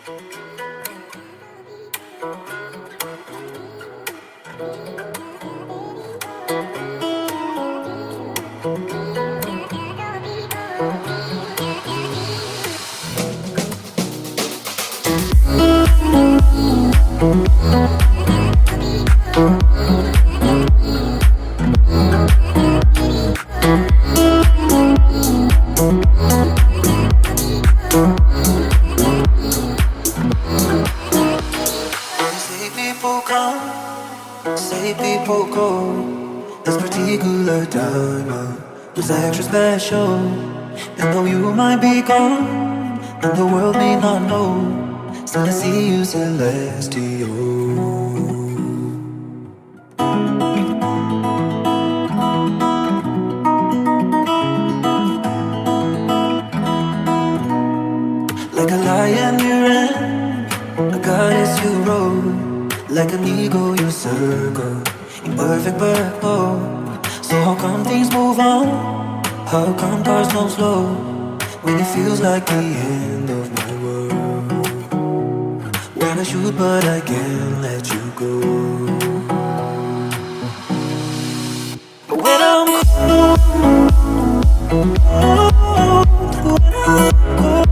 Say people come, say people go. This particular diamond was extra special. And though you might be gone, and the world may not know, still I see you celestial. Like a lion you ran, a goddess you rode, like an eagle you circle, in perfect purple. So how come things move on? How come cars go slow, when it feels like the end of my world? Wanna shoot but I can't let you go. But when I'm cold, when I'm cold,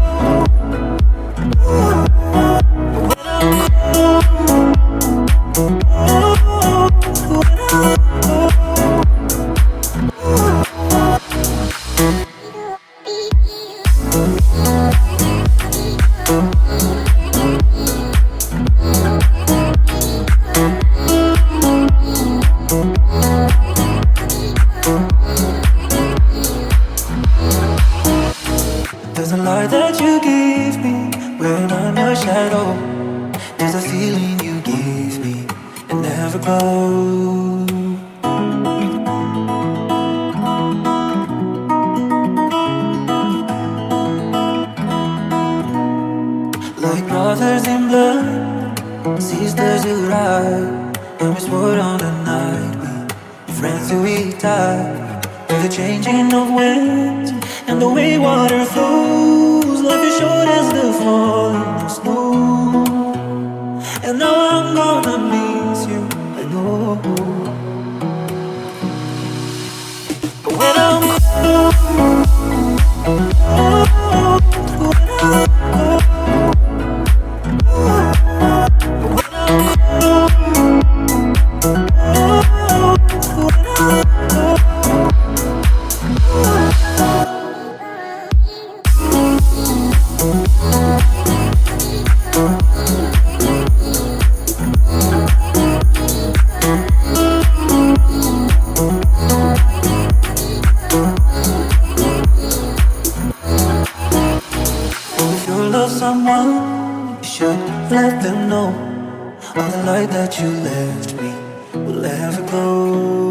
there's a light that you give me when I'm your shadow. There's a feeling you give me, it never goes. Like brothers in blood, sisters who ride, and we swore on the night we friends till we die. With the changing of winds and the way water flows, life is short as the falling snow. And now I'm gonna miss you, I know. But when I'm cold, when I'm cold, if you love someone, you should let them know all the light that you left me will ever go.